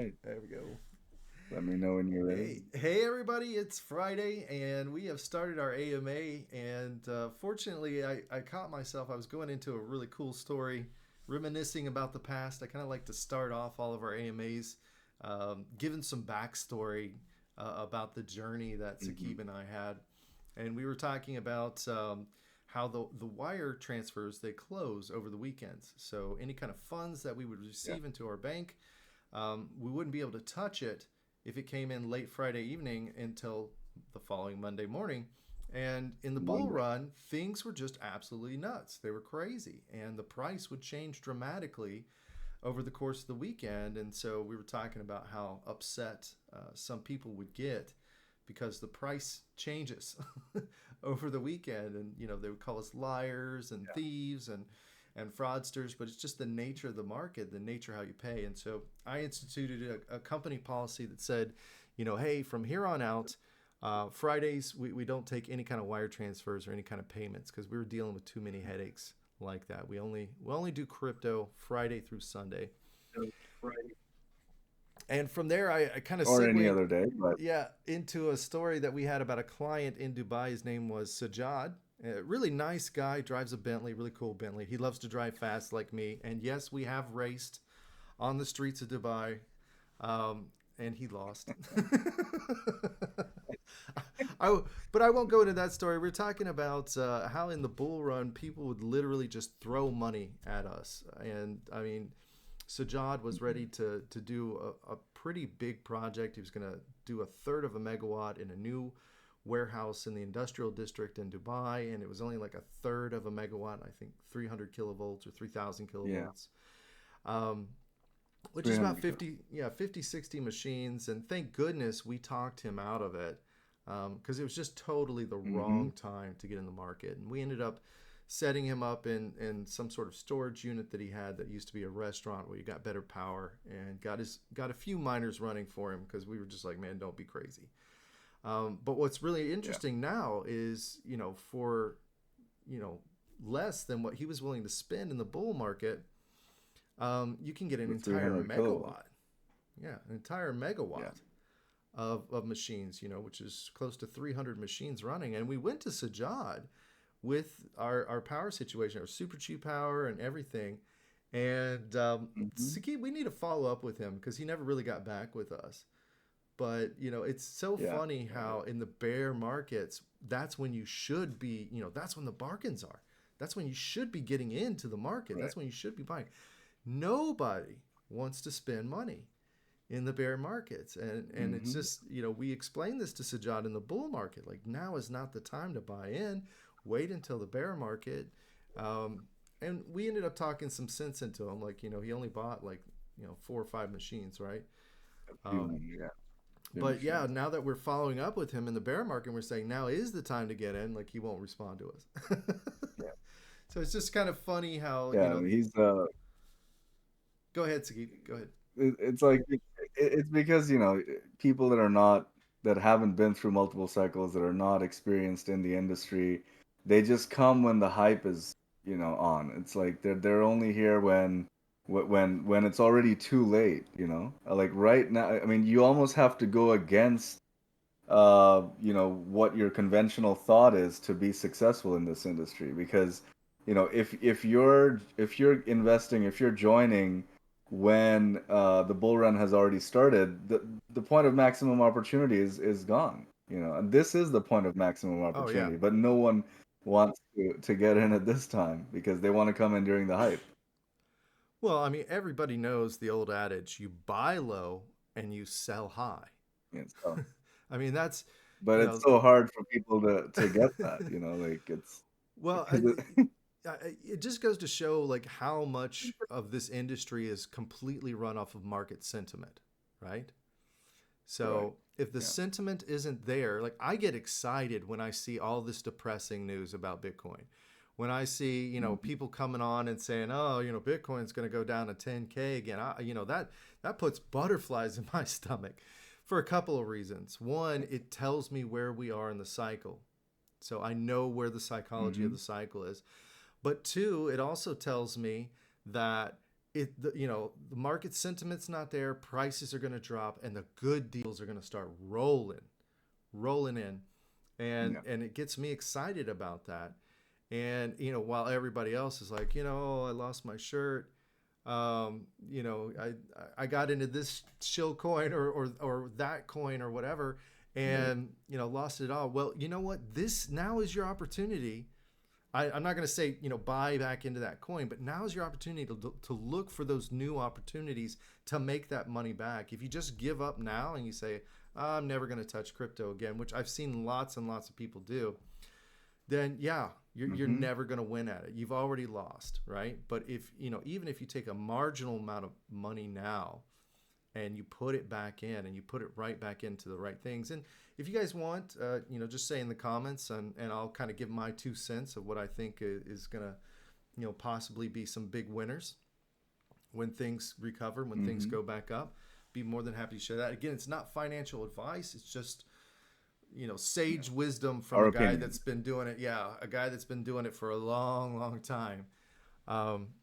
Right, there we go. Let me know when you're ready. Hey, everybody! It's Friday, and we have started our AMA. And fortunately, I caught myself. I was going into a really cool story, reminiscing about the past. I kind of like to start off all of our AMAs, giving some backstory about the journey that Hmm. Sakib and I had. And we were talking about how the wire transfers they close over the weekends. So any kind of funds that we would Yeah. receive into our bank, we wouldn't be able to touch it if it came in late Friday evening until the following Monday morning. And in the bull Monday. run, things were just absolutely nuts. They were crazy, and the price would change dramatically over the course of the weekend. And so we were talking about how upset some people would get because the price changes over the weekend, and they would call us liars and thieves and fraudsters, but it's just the nature of the market, the nature of how you pay. And so I instituted a company policy that said, hey, from here on out, Fridays we don't take any kind of wire transfers or any kind of payments because we were dealing with too many headaches like that. We only do crypto Friday through Sunday. So Friday. And from there, I kind of Or any segued, other day, but yeah, into a story that we had about a client in Dubai. His name was Sajad. A really nice guy, drives a Bentley, really cool Bentley. He loves to drive fast like me. And yes, we have raced on the streets of Dubai, um, and he lost. I, but I won't go into that story. We're talking about how in the bull run people would literally just throw money at us, and I mean, Sajad was ready to do a pretty big project. He was going to do a third of a megawatt in a new warehouse in the industrial district in Dubai, and it was only like a third of a megawatt. I think 300 kilovolts or 3,000 yeah, kilovolts. Um, which is about 300 kilos. 50, yeah, 50, 60 machines. And thank goodness we talked him out of it because it was just totally the Mm-hmm. wrong time to get in the market. And we ended up setting him up in some sort of storage unit that he had that used to be a restaurant where you got better power and got a few miners running for him because we were just like, man, don't be crazy. But what's really Yeah. interesting now is, for, you know, less than what he was willing to spend in the bull market, you can get an The entire 300 kilowatt. megawatt. Yeah, an entire Yeah. megawatt of machines, which is close to 300 machines running. And we went to Sajad with our power situation, our super cheap power and everything. And Mm-hmm. Saki, we need to follow up with him because he never really got back with us. But it's so Yeah. funny how in the bear markets, that's when you should be, that's when the bargains are. That's when you should be getting into the market. Right. That's when you should be buying. Nobody wants to spend money in the bear markets. And it's Mm-hmm. just, we explain this to Sajad in the bull market. Like, now is not the time to buy in. Wait until the bear market. Um, and we ended up talking some sense into him. Like, he only bought like, 4 or 5 machines, right? A few, Um, yeah, few but yeah, machines. now that we're following up with him in the bear market, we're saying now is the time to get in. Like, he won't respond to us. Yeah. So it's just kind of funny how, Yeah. He's go ahead, Sagib. Go ahead. it's like it's because people that are not that haven't been through multiple cycles, that are not experienced in the industry, they just come when the hype is on. It's like they're only here when it's already too late, like right now. I mean, you almost have to go against what your conventional thought is to be successful in this industry, because if you're investing, if you're joining when the bull run has already started, the point of maximum opportunity is gone, and this is the point of maximum Oh, yeah. opportunity, but no one wants to get in at this time because they want to come in during the hype. Well, I mean, everybody knows the old adage, you buy low and you sell high. And so, I mean, that's, but you it's know, so hard for people to get that, like it's well, because it just goes to show like how much of this industry is completely run off of market sentiment, right? right. So if the Yeah. sentiment isn't there, like I get excited when I see all this depressing news about Bitcoin. When I see, Mhm. people coming on and saying, "Oh, Bitcoin's going to go down to 10K again," that puts butterflies in my stomach for a couple of reasons. One, it tells me where we are in the cycle. So I know where the psychology of Mhm. the cycle is. But two, it also tells me that the market sentiment's not there, prices are going to drop, and the good deals are going to start rolling in, Yeah. and it gets me excited about that. And while everybody else is like, oh, I lost my shirt, I got into this shill coin or that coin or whatever, Right. and lost it all. Well, you know what? This now is your opportunity. I'm not going to say buy back into that coin, but now is your opportunity to look for those new opportunities to make that money back. If you just give up now and you say I'm never going to touch crypto again, which I've seen lots and lots of people do, then yeah, you're Mm-hmm. never going to win at it. You've already lost, right? But if even if you take a marginal amount of money now and you put it back in and you put it right back into the right things. And if you guys want, just say in the comments, and I'll kind of give my 2 cents of what I think is going to, possibly be some big winners when things recover, when things Mm-hmm. go back up. Be more than happy to share that. Again, it's not financial advice. It's just, Yeah. sage wisdom from Our a guy that's opinions. been doing it. Yeah, a guy that's been doing it for a long, long time. Um,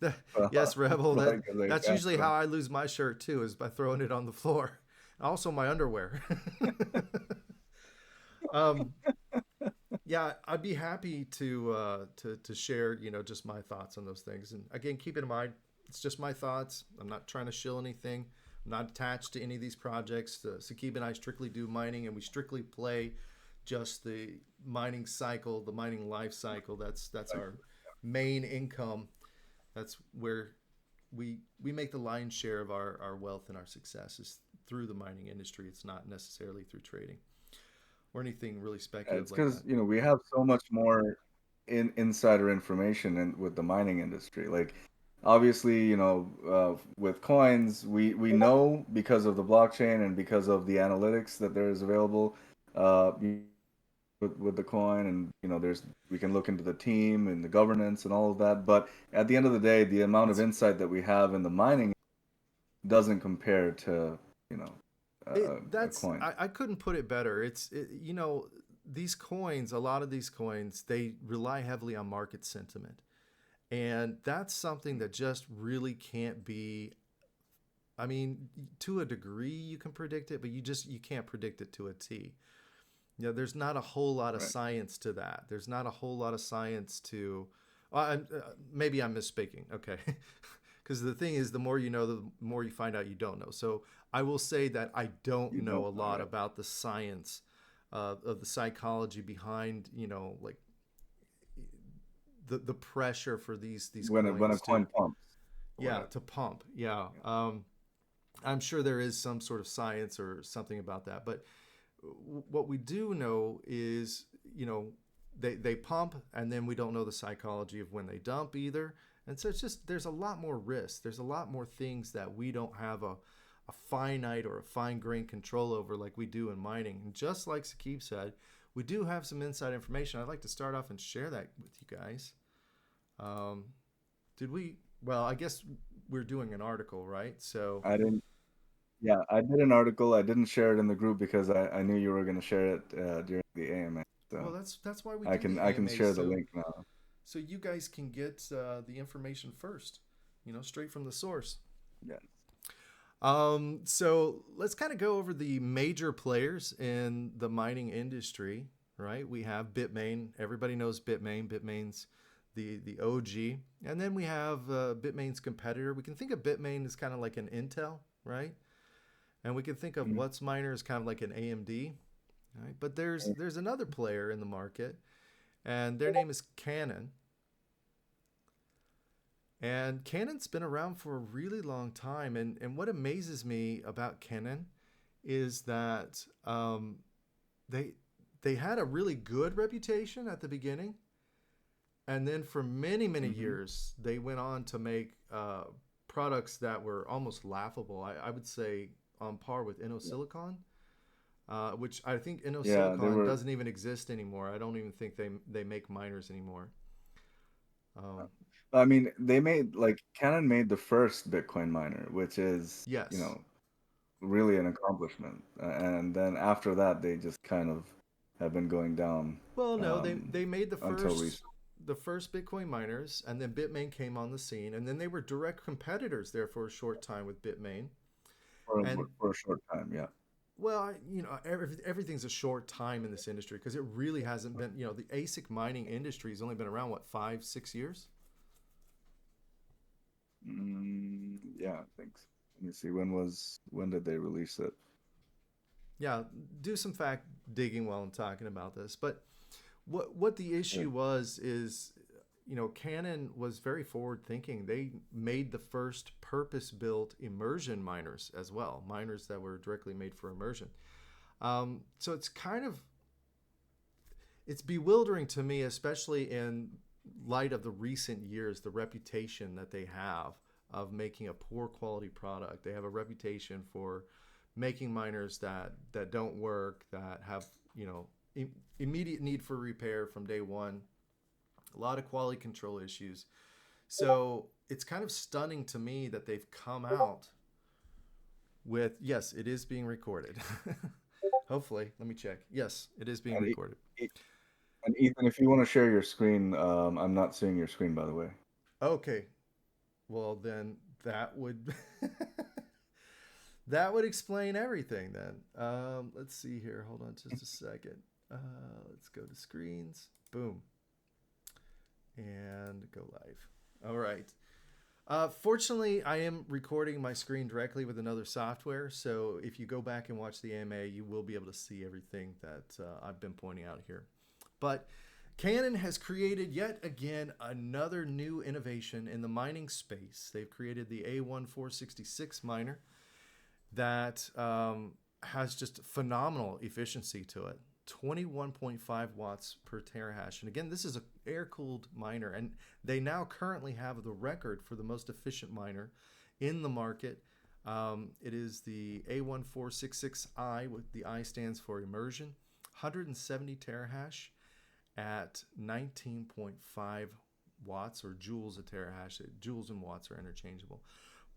the, yes, Rebel. Like, That's usually example. how I lose my shirt too, is by throwing it on the floor. Also, my underwear. um, yeah, I'd be happy to share just my thoughts on those things. And again, keep in mind, it's just my thoughts. I'm not trying to shill anything. I'm not attached to any of these projects. Sakib and I strictly do mining, and we strictly play just the mining cycle, the mining life cycle. That's Like, our main income. That's where we make the lion's share of our wealth and our success is through the mining industry. It's not necessarily through trading or anything really speculative it's like because that. we have so much more insider information in with the mining industry. Like, obviously, with coins, we know because of the blockchain and because of the analytics that there is available. Uh, with the coin, and there's we can look into the team and the governance and all of that, but at the end of the day, the amount of It's insight that we have in the mining doesn't compare to you know a that's coin. I couldn't put it better. These coins, a lot of these coins, they rely heavily on market sentiment. And that's something that just really can't be. I mean, to a degree you can predict it, but you can't predict it to a T. There's not a whole lot of Right. science to that. There's not a whole lot of science to. Maybe I'm misspeaking. Okay, because the thing is, the more you know, the more you find out you don't know. So I will say that I don't You know don't a know, lot right? about the science of the psychology behind, like the pressure for these When a coins coin to, pumps or yeah, whatever. to pump. Yeah. Yeah. I'm sure there is some sort of science or something about that, but what we do know is, they pump, and then we don't know the psychology of when they dump either. And so it's just there's a lot more risk. There's a lot more things that we don't have a finite or a fine grained control over like we do in mining. And just like Sakib said, we do have some inside information. I'd like to start off and share that with you guys. Um, did we? Well, I guess we're doing an article, right? So, I didn't. Yeah, I did an article. I didn't share it in the group because I knew you were going to share it during the AMA. well, So that's why we I do can the I can AMA, share the so link now. you guys can get the information first, straight from the source. Yeah. So let's kind of go over the major players in the mining industry, right? We have Bitmain. Everybody knows Bitmain. Bitmain's the OG, and then we have Bitmain's competitor. We can think of Bitmain as kind of like an Intel, right? And we can think of Mhm. What's Miner as kind of like an AMD, right? But there's another player in the market, and their name is Canon. And Canon's been around for a really long time. And what amazes me about Canon is that they they had a really good reputation at the beginning, and then for many many Mhm. years they went on to make products that were almost laughable. I would say on par with Yeah. InnoSilicon, which I think Yeah, they InnoSilicon were. doesn't even exist anymore. I don't even think they make miners anymore. Um, I mean, they made like Canon made the first Bitcoin miner, which is, yes. really an accomplishment. And then after that, they just kind of have been going down Well, no, they made the until first recently. the first Bitcoin miners, and then Bitmain came on the scene, and then they were direct competitors there for a short time with Bitmain. for And for a short time. Yeah. well, everything's a short time in this industry because it really hasn't been. The ASIC mining industry has only been around what 5, 6 years. Yeah, I think so. Let me see. When did they release it? Yeah, do some fact digging while I'm talking about this. But what the Yeah. issue was is, Canon was very forward thinking. They made the first purpose built immersion miners as well, miners that were directly made for immersion. So it's bewildering to me, especially in light of the recent years, the reputation that they have of making a poor quality product. They have a reputation for making miners that don't work, that have immediate need for repair from day one. A lot of quality control issues. So it's kind of stunning to me that they've come out with, yes, it is being recorded. Hopefully, let me check. Yes, it is being And recorded. E- and Ethan, if you want to share your screen, I'm not seeing your screen, by the way. Okay, well then that would that would explain everything then. Let's see here. Hold on just a second. Let's go to screens. Boom. And go live. All right. Fortunately, I am recording my screen directly with another software. So if you go back and watch the AMA, you will be able to see everything that I've been pointing out here. But Canon has created yet again another new innovation in the mining space. They've created the A1466 miner that has just phenomenal efficiency to it. 21.5 watts per terahash. And again, this is an air cooled miner, and they now currently have the record for the most efficient miner in the market. It is the A1466i, with the I stands for immersion, 170 terahash at 19.5 watts, or joules a terahash. Joules and watts are interchangeable.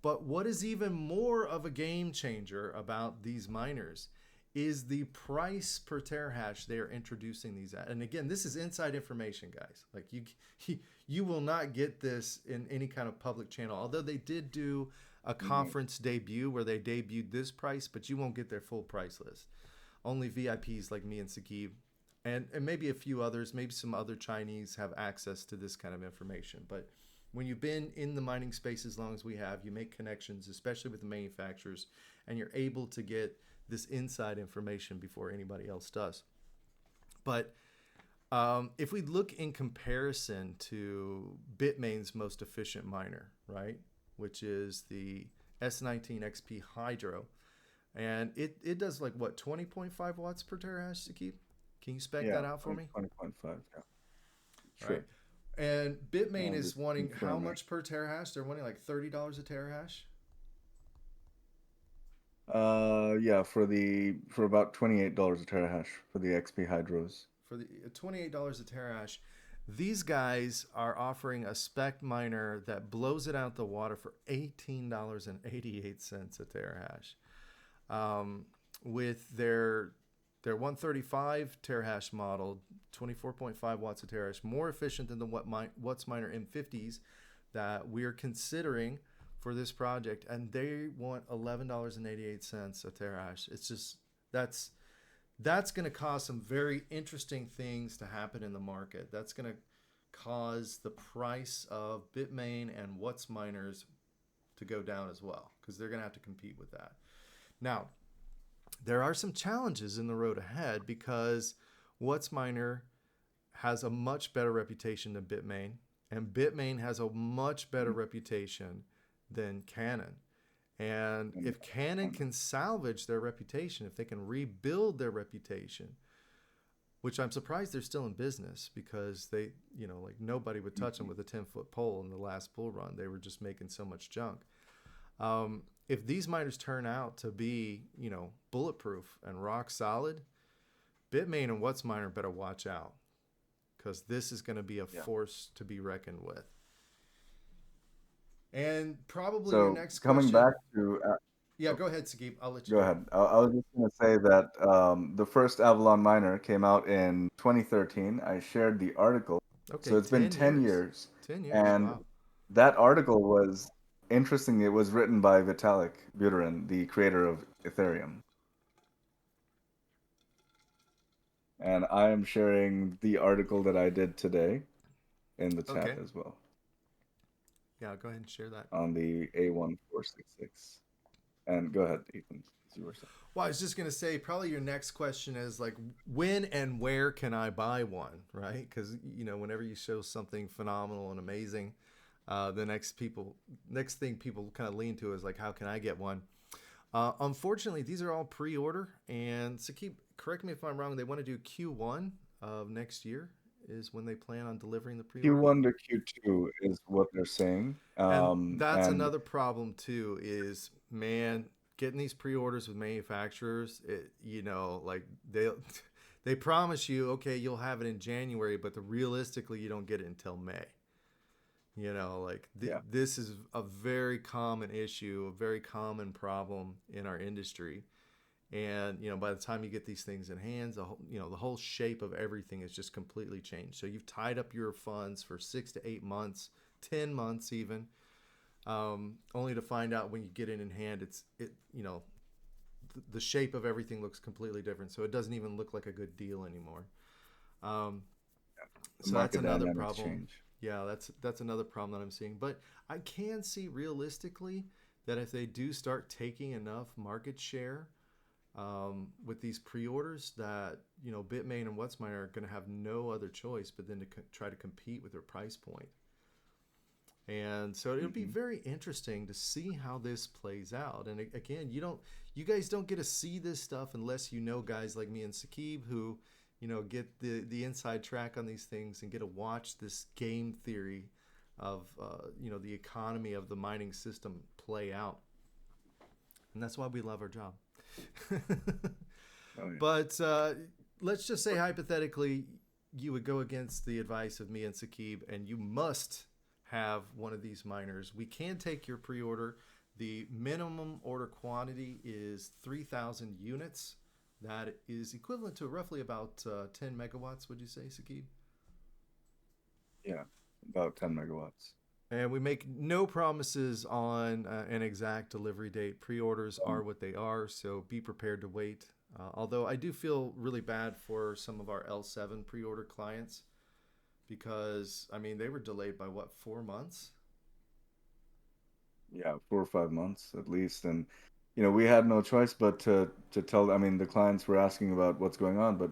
But what is even more of a game changer about these miners is the price per terahash they are introducing these at. And again, this is inside information, guys. Like you will not get this in any kind of public channel. Although they did do a Mhm. conference debut where they debuted this price, but you won't get their full price list. Only VIPs like me and Sakib, and maybe a few others, maybe some other Chinese have access to this kind of information. But when you've been in the mining space as long as we have, you make connections, especially with the manufacturers, and you're able to get this inside information before anybody else does. But if we look in comparison to Bitmain's most efficient miner, right, which is the S19 XP Hydro, and it does like what, 20.5 watts per terahash to keep? Can you spec Yeah, that out for me? 20.5. Yeah, All right. sure. And Bitmain I'm is just wanting how confirming. much per terahash? They're wanting like $30 a terahash Yeah, for about $28 a terahash for the XP Hydros. for the $28 a terahash. These guys are offering a spec miner that blows it out the water for $18.88 a terahash. With their 135 terahash model, 24.5 watts a terahash, more efficient than the WhatsMiner M50s that we're considering for this project, and they want $11.88 a terahash. It's just that's that's going to cause some very interesting things to happen in the market. That's going to cause the price of Bitmain and WhatsMiners to go down as well because they're going to have to compete with that. Now, there are some challenges in the road ahead because WhatsMiner has a much better reputation than Bitmain, and Bitmain has a much better reputation than Canon. And And, if Canon um, can salvage their reputation, if they can rebuild their reputation, which I'm surprised they're still in business because they, like nobody would touch them mhm. with a 10-foot pole in the last bull run. They were just making so much junk. If these miners turn out to be, bulletproof and rock solid, Bitmain and WhatsMiner better watch out because this is going to be a Yeah. force to be reckoned with. And probably your So next coming question. back to Yeah, go ahead, Sagib. I'll let you Go go. ahead. I was just going to say that the first Avalon miner came out in 2013. I shared the article Okay, So it's been 10 10 years. years. 10 years. And Wow. that article was interesting. It was written by Vitalik Buterin, the creator of Ethereum. And I am sharing the article that I did today in the chat Okay. as well Yeah, go ahead and share that. on the A1466. And go ahead, Ethan, as you were saying. Well, I was just going to say, probably your next question is like, when and where can I buy one, right? Because, whenever you show something phenomenal and amazing, the next thing people kind of lean to is like, how can I get one? Unfortunately, these are all pre-order, and so correct me if I'm wrong. They want to do Q1 of next year is when they plan on delivering the pre-order. Q1 to Q2 is what they're saying. And that's And another problem too is man, getting these pre-orders with manufacturers, like they they promise you okay, you'll have it in January, but realistically you don't get it until May. Like yeah, this is a very common issue, a very common problem in our industry. And by the time you get these things in hands, the whole shape of everything is just completely changed. So you've tied up your funds for 6 to 8 months, 10 months even, only to find out when you get it in hand, the shape of everything looks completely different. So it doesn't even look like a good deal anymore. Um, the so that's market another dynamics problem. change. Yeah, that's another problem that I'm seeing. But I can see realistically that if they do start taking enough market share with these pre-orders, that Bitmain and Whatsmine are going to have no other choice but then to try to compete with their price point. And so it'll be Hmm. very interesting to see how this plays out. And again, you guys don't get to see this stuff unless you know guys like me and Sakib who, get the inside track on these things and get to watch this game theory of, the economy of the mining system play out. And that's why we love our job. Oh, yeah. But let's just say hypothetically, you would go against the advice of me and Sakib, and you must have one of these miners. We can take your pre-order. The minimum order quantity is 3,000 units. That is equivalent to roughly about 10 megawatts. Would you say, Sakib? Yeah, about 10 megawatts. And we make no promises on an exact delivery date. Pre orders are what they are, so be prepared to wait. Although I do feel really bad for some of our L7 pre order clients because, I mean, they were delayed by what, 4 months? Yeah, 4 or 5 months at least. And we had no choice but to tell. I mean, the clients were asking about what's going on, but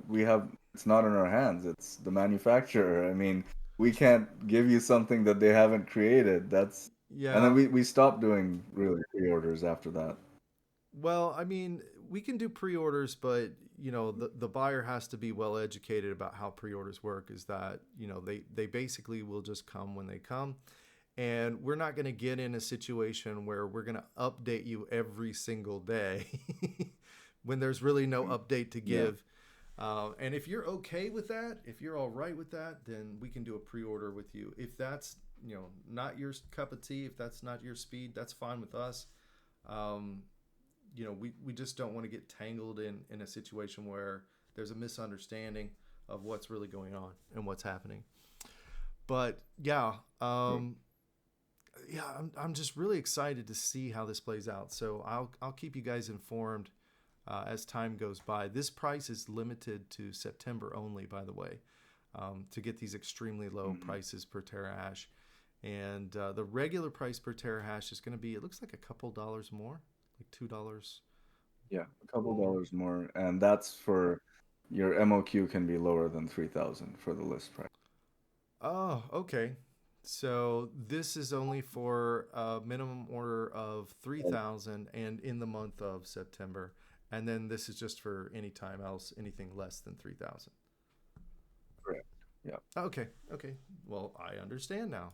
it's not in our hands. It's the manufacturer. I mean, we can't give you something that they haven't created. And then Yeah. we stopped doing really pre-orders after that. Well, I mean, we can do pre orders, but, the buyer has to be well educated about how pre orders work. Is that, they basically will just come when they come. And we're not going to get in a situation where we're going to update you every single day when there's really no update to Yeah. give. And if you're okay with that, if you're all right with that, then we can do a pre-order with you. If that's not your cup of tea, if that's not your speed, that's fine with us. Um, we just don't want to get tangled in a situation where there's a misunderstanding of what's really going on and what's happening. But yeah, Sure. I'm just really excited to see how this plays out. So I'll keep you guys informed as time goes by. This price is limited to September only, by the way, to get these extremely low Mhm. prices per terahash. And the regular price per terahash is going to be, it looks like a couple dollars more, like $2 Yeah, a couple more. dollars more, and that's for your MOQ can be lower than 3,000 for the list price. Oh, okay. So this is only for a minimum order of 3,000 and in the month of September. And then this is just for any time else, anything less than 3,000. Correct. Yeah. Okay, okay. Well, I understand now.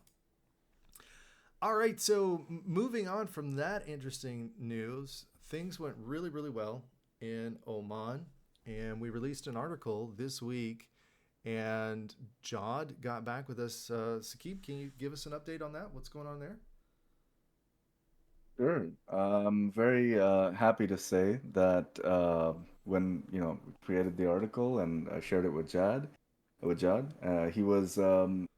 All right, so moving on from that interesting news, things went really, really well in Oman. And we released an article this week, and Jod got back with us. Sakib, can you give us an update on that? What's going on there? Sure. I'm very happy to say that when we created the article and I shared it with Jad, with Jad. He was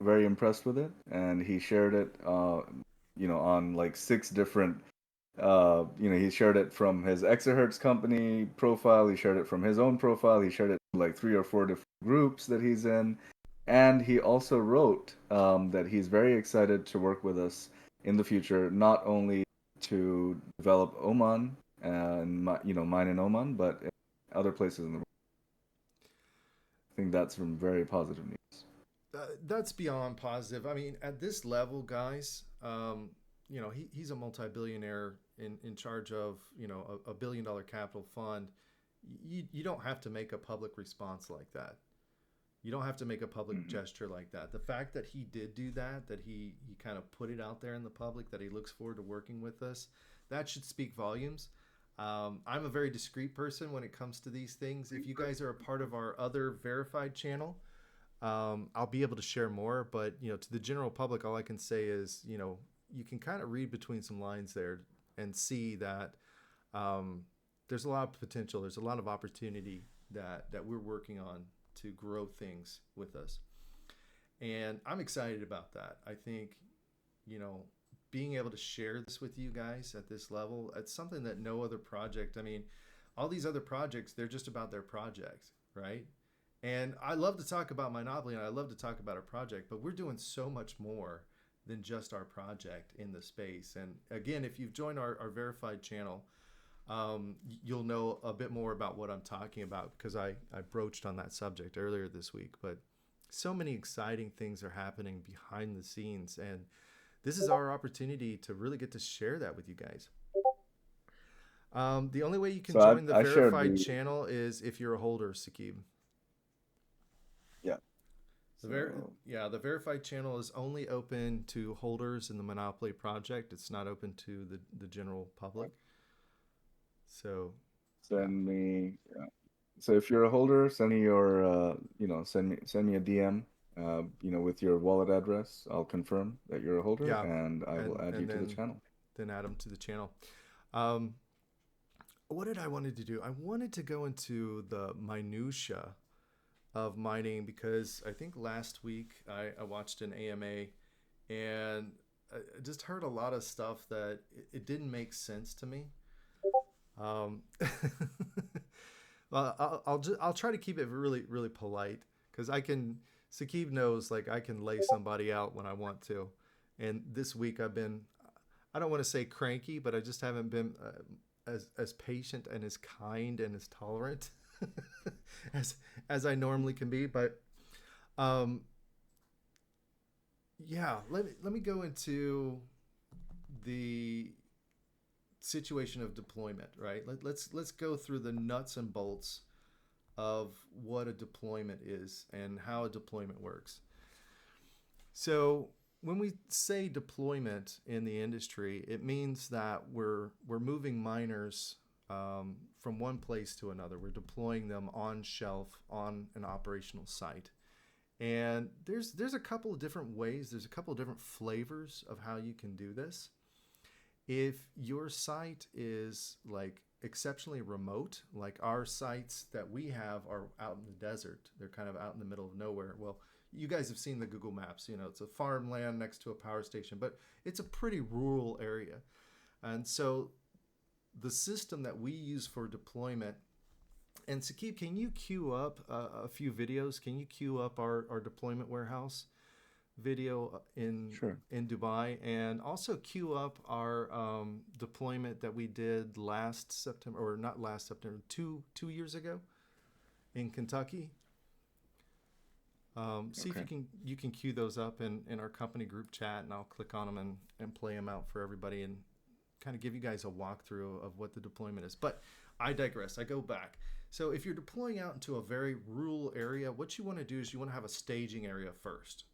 very impressed with it, and he shared it, on like six different. He shared it from his exahertz company profile. He shared it from his own profile. He shared it to like three or four different groups that he's in, and he also wrote that he's very excited to work with us in the future, not only to develop Oman and mine in Oman, but in other places in the world. I think that's some very positive news. That's beyond positive. I mean, at this level, guys, he's a multi-billionaire in charge of, a billion-dollar capital fund. You don't have to make a public response like that. You don't have to make a public Hmm. gesture like that. The fact that he did do that, that he kind of put it out there in the public, that he looks forward to working with us, that should speak volumes. I'm a very discreet person when it comes to these things. If you guys are a part of our other verified channel, I'll be able to share more. But to the general public, all I can say is, you can kind of read between some lines there and see that um, there's a lot of potential. There's a lot of opportunity that we're working on to grow things with us, and I'm excited about that. I think you know being able to share this with you guys at this level, it's something that no other project. I mean, all these other projects, they're just about their project, right? And I love to talk about Monopoly and I love to talk about our project, but we're doing so much more than just our project in the space. And again, if you've joined our verified channel, you'll know a bit more about what I'm talking about because I broached on that subject earlier this week. But so many exciting things are happening behind the scenes. And this is our opportunity to really get to share that with you guys. The only way you can So I join the I shared verified the channel is if you're a holder, Sakib. yeah. The ver- So yeah, the verified channel is only open to holders in the Monopoly project. It's not open to the general public. So, yeah. send me. So if you're a holder, send me your send me a DM. With your wallet address, I'll confirm that you're a holder, Yeah, and I will add you and to the channel. then add them to the channel. Um, what did I wanted to do? I wanted to go into the minutia of mining because I think last week I watched an AMA and I just heard a lot of stuff that it didn't make sense to me. Um, well, I'll try to keep it really really polite because I can. Sakib knows like I can lay somebody out when I want to, and this week I've been. I don't want to say cranky, but I just haven't been as patient and as kind and as tolerant as as I normally can be. But um, yeah, let me go into the situation of deployment. Right. Let's go through the nuts and bolts of what a deployment is and how a deployment works. So when we say deployment in the industry, it means that we're moving miners from one place to another. We're deploying them on shelf on an operational site. And there's a couple of different ways. There's a couple of different flavors of how you can do this. If your site is like exceptionally remote, like our sites that we have are out in the desert, they're kind of out in the middle of nowhere. Well, you guys have seen the Google Maps, it's a farmland next to a power station, but it's a pretty rural area. And so the system that we use for deployment, and Sakib, can you queue up a few videos? Can you queue up our deployment warehouse video Sure. in Dubai, and also queue up our deployment that we did last September, or not last September, 2 years ago in Kentucky. See if Okay. you can queue those up in our company group chat, and I'll click on them and play them out for everybody and kind of give you guys a walkthrough of what the deployment is. But I digress. I go back. So if you're deploying out into a very rural area, what you want to do is you want to have a staging area first.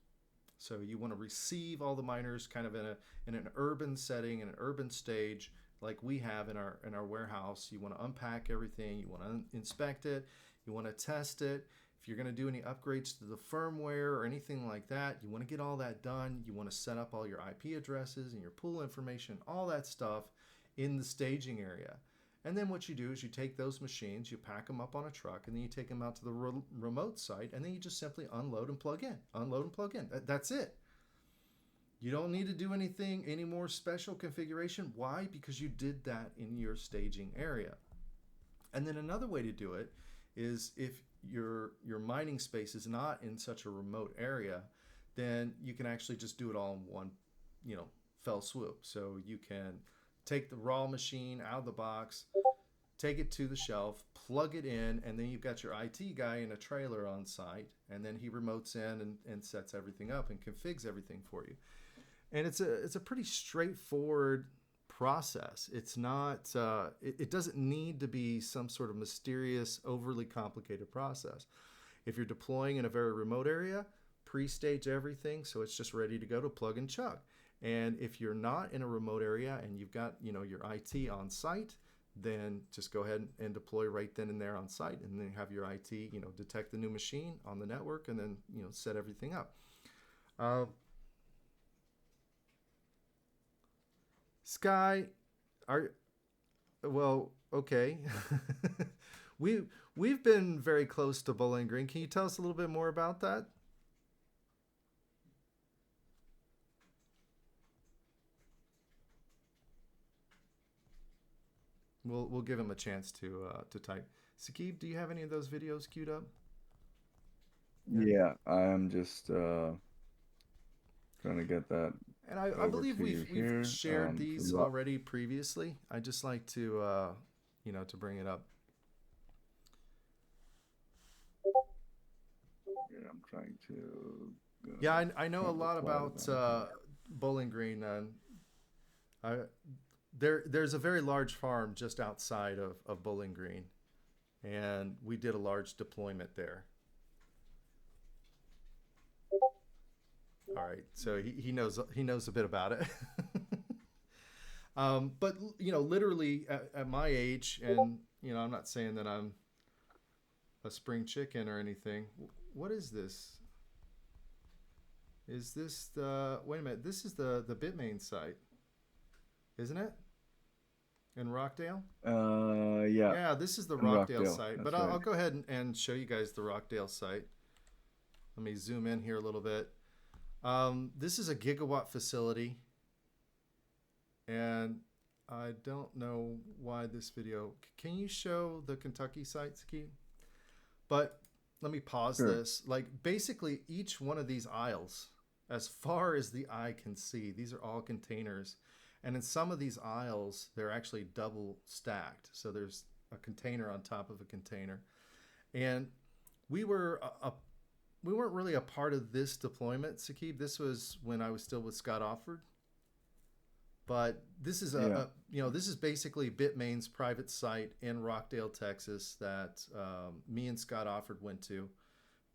So you want to receive all the miners kind of in an urban setting, in an urban stage, like we have in our warehouse. You want to unpack everything. You want to inspect it. You want to test it. If you're going to do any upgrades to the firmware or anything like that, you want to get all that done. You want to set up all your IP addresses and your pool information, all that stuff in the staging area. And then what you do is you take those machines, you pack them up on a truck, and then you take them out to the remote site, and then you just simply unload and plug in, unload and plug in. That's it. You don't need to do anything, any more special configuration. Why? Because you did that in your staging area. And then another way to do it is if your mining space is not in such a remote area, then you can actually just do it all in one, fell swoop. So you can take the raw machine out of the box, take it to the shelf, plug it in, and then you've got your IT guy in a trailer on site, and then he remotes in and sets everything up and configs everything for you. And it's a pretty straightforward process. It's not it doesn't need to be some sort of mysterious, overly complicated process. If you're deploying in a very remote area, pre-stage everything so it's just ready to go to plug and chug. And if you're not in a remote area and you've got your IT on site, then just go ahead and deploy right then and there on site, and then have your IT detect the new machine on the network, and then set everything up. Sky, are well, okay. We've been very close to Bowling Green. Can you tell us a little bit more about that? We'll give him a chance to type. Sakib, do you have any of those videos queued up? Yeah. Yeah, I'm just trying to get that And I over believe to you we've here. shared these So already previously. I just like to to bring it up. here, I'm trying to Yeah, I know a try to lot reply to about them here. Bowling Green. I there's a very large farm just outside of Bowling Green, and we did a large deployment there. All right, so he knows a bit about it. But literally at my age, and I'm not saying that I'm a spring chicken or anything. What is this? Is this the? Wait a minute. This is the Bitmain site, isn't it? In Rockdale. Yeah, Yeah, this is the in Rockdale Rockdale. site. But That's I'll right. go ahead and show you guys the Rockdale site. Let me zoom in here a little bit. This is a gigawatt facility, and I don't know why this video. Can you show the Kentucky site, Sakib? But let me pause Sure. this. Like basically, each one of these aisles, as far as the eye can see, these are all containers, and in some of these aisles, they're actually double stacked. So there's a container on top of a container, and we were we weren't really a part of this deployment, Sakib. This was when I was still with Scott Offord. But this is Yeah. this is basically Bitmain's private site in Rockdale, Texas, that me and Scott Offord went to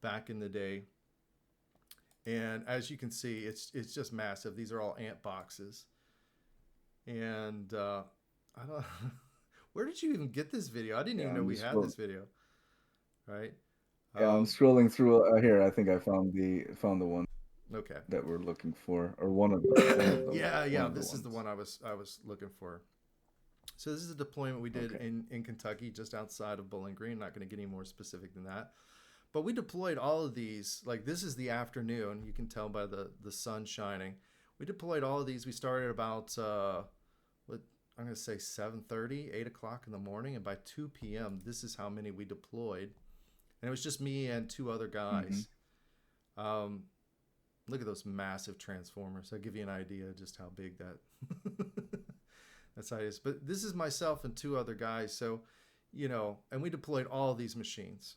back in the day. And as you can see, it's just massive. These are all ant boxes, and I don't. Where did you even get this video? I didn't Yeah, even know I'm we just had this video, right? yeah, I'm Um, scrolling through here. I think I found the one okay. that we're looking for, or one of Yeah. the This is the ones. one I was looking for. So this is a deployment we did Okay. in Kentucky, just outside of Bowling Green. Not going to get any more specific than that. But we deployed all of these. Like this is the afternoon. You can tell by the sun shining. We deployed all of these. We started about what I'm going to say 7:30, 8 o'clock in the morning, and by 2 p.m. this is how many we deployed. And it was just me and two other Hmm. guys. Um, Look at those massive transformers. I'll give you an idea of just how big that that's how it is. But this is myself and two other guys. So, and we deployed all these machines.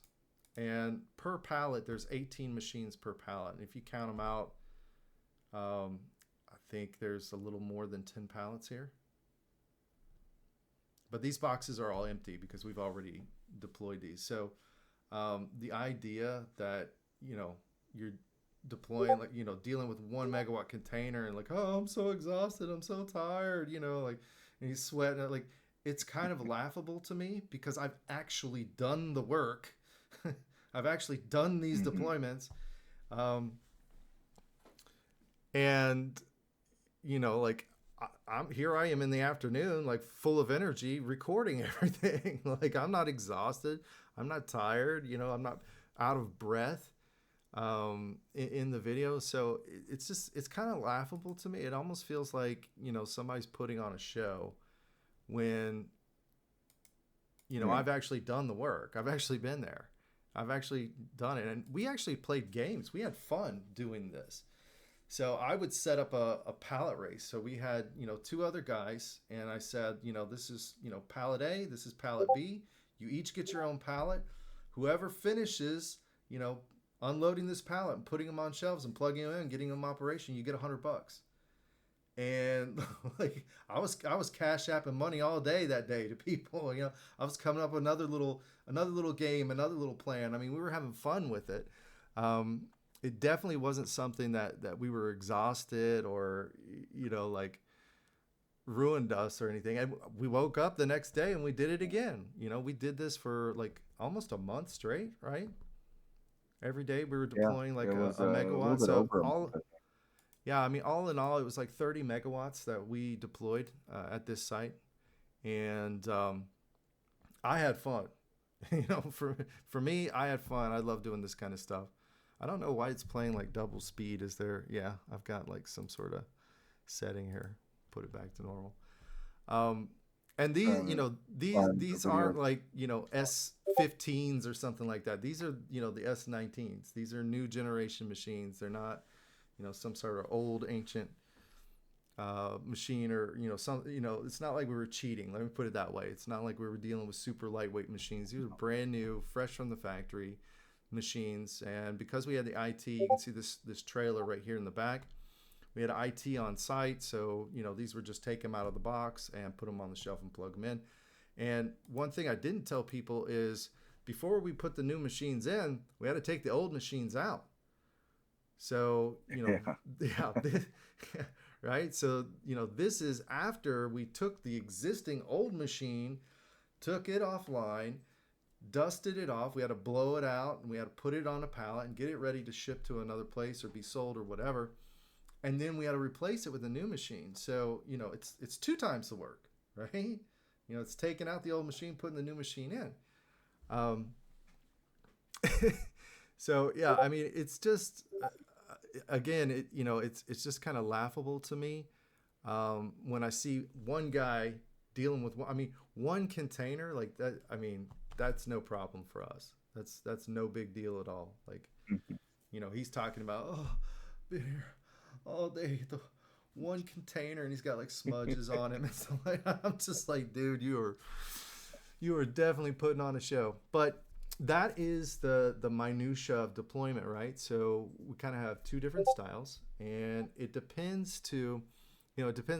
And per pallet, there's 18 machines per pallet. And if you count them out, I think there's a little more than 10 pallets here. But these boxes are all empty because we've already deployed these. So the idea that, you're deploying, like, dealing with 1 megawatt container and like, oh, I'm so exhausted. I'm so tired, like, and he's sweating. Like, it's kind of laughable to me because I've actually done the work. I've actually done these Hmm. deployments. Um, and, like, I'm here. I am in the afternoon, like full of energy, recording everything. Like I'm not exhausted. I'm not tired. I'm not out of breath in the video. So it's kind of laughable to me. It almost feels like somebody's putting on a show when Yeah. I've actually done the work. I've actually been there. I've actually done it, and we actually played games. We had fun doing this. So I would set up a pallet race. So we had, two other guys, and I said, this is, pallet A, this is pallet B. You each get your own pallet. Whoever finishes, you know, unloading this pallet and putting them on shelves and plugging them in, getting them operation, you get $100. And like I was cash apping money all day that day to people. I was coming up with another little game, another little plan. I mean, we were having fun with it. Um, it definitely wasn't something that we were exhausted or like ruined us or anything. And we woke up the next day and we did it again. We did this for like almost a month straight, right? Every day we were Yeah. deploying It like a, was a a little megawatt. bit So over a month. all Yeah, I mean, all in all, it was like 30 megawatts that we deployed at this site, and I had fun. For me, I had fun. I love doing this kind of stuff. I don't know why it's playing like double speed. Is there? Yeah, I've got like some sort of setting here. Put it back to normal. Um, and these, Trying to these find the these video. aren't like S15s or something like that. These are the S19s. These are new generation machines. They're not some sort of old ancient machine or some it's not like we were cheating. Let me put it that way. It's not like we were dealing with super lightweight machines. These are brand new, fresh from the factory machines. And because we had the IT, you can see this trailer right here in the back. We had IT on site, so these were just take them out of the box and put them on the shelf and plug them in. And one thing I didn't tell people is before we put the new machines in, we had to take the old machines out. So, Yeah. yeah, right? So, this is after we took the existing old machine, took it offline, dusted it off. We had to blow it out and we had to put it on a pallet and get it ready to ship to another place or be sold or whatever. And then we had to replace it with a new machine. So, it's two times the work, right? It's taking out the old machine, putting the new machine in. Um, so yeah, I mean, it's just again, it's just kind of laughable to me when I see one guy dealing with one. I mean, one container like that. I mean, that's no problem for us. That's no big deal at all. Like, he's talking about been here all day. The one container, and he's got like smudges on him. And so like, I'm just like, dude, you are definitely putting on a show. But that is the minutia of deployment, right? So we kind of have two different styles, and it depends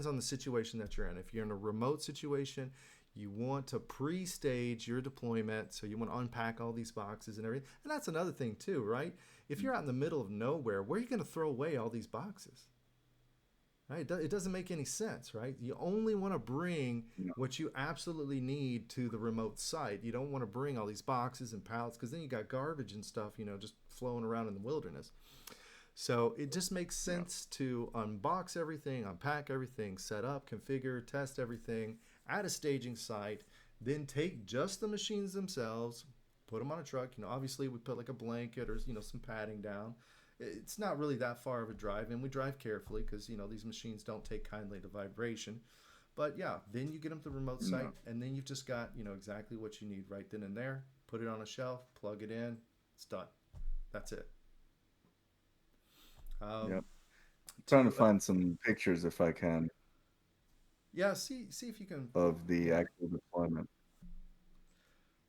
on the situation that you're in. If you're in a remote situation, you want to pre-stage your deployment, so you want to unpack all these boxes and everything. And that's another thing too, right? If you're out in the middle of nowhere, where are you going to throw away all these boxes? Right? It doesn't make any sense, right? You only want to bring No. what you absolutely need to the remote site. You don't want to bring all these boxes and pallets because then you got garbage and stuff, just flowing around in the wilderness. So it just makes Yeah. sense to unbox everything, unpack everything, set up, configure, test everything at a staging site, then take just the machines themselves, put them on a truck. Obviously we put like a blanket or some padding down. It's not really that far of a drive, and we drive carefully because these machines don't take kindly to vibration. But yeah, then you get them to the remote site, No. and then you've just got exactly what you need right then and there. Put it on a shelf, plug it in, it's done. That's it. Um, Yep. Trying to to find some pictures if I can Yeah, see if you can. of the actual deployment.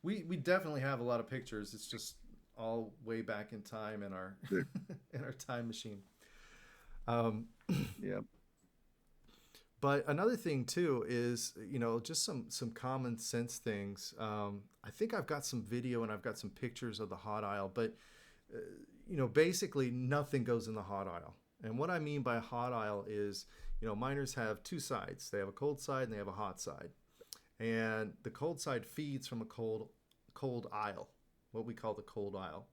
We definitely have a lot of pictures. It's just all way back in time in our There- in our time machine. Um, Yep. But another thing too is just some common sense things. I think I've got some video and I've got some pictures of the hot aisle, but basically nothing goes in the hot aisle. And what I mean by hot aisle is miners have two sides. They have a cold side and they have a hot side. And the cold side feeds from a cold aisle, what we call the cold aisle,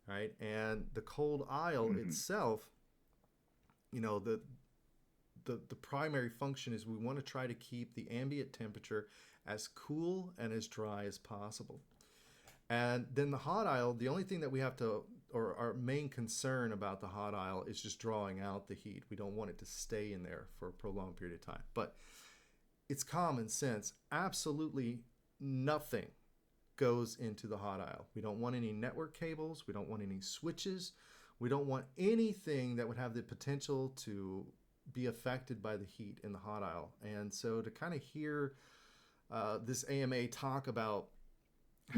right? And the cold aisle Hmm. itself, the the primary function is we want to try to keep the ambient temperature as cool and as dry as possible. And then the hot aisle, the only thing that we have to, or our main concern about the hot aisle is just drawing out the heat. We don't want it to stay in there for a prolonged period of time. But it's common sense. Absolutely nothing goes into the hot aisle. We don't want any network cables. We don't want any switches. We don't want anything that would have the potential to be affected by the heat in the hot aisle. And so to kind of hear this AMA talk about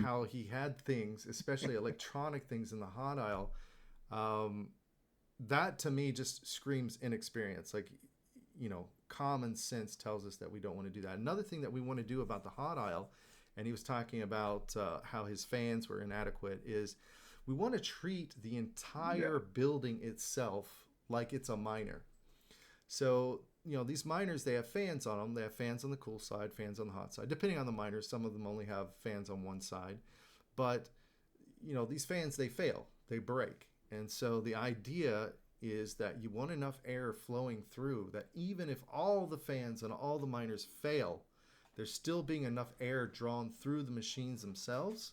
how he had things, especially electronic things in the hot aisle, that to me just screams inexperience. Like, common sense tells us that we don't want to do that. Another thing that we want to do about the hot aisle, and he was talking about how his fans were inadequate, is we want to treat the entire building itself like it's a miner. So, these miners, they have fans on them. They have fans on the cool side, fans on the hot side. Depending on the miners, some of them only have fans on one side. But, these fans, they fail. They break. And so the idea is that you want enough air flowing through that even if all the fans and all the miners fail, there's still being enough air drawn through the machines themselves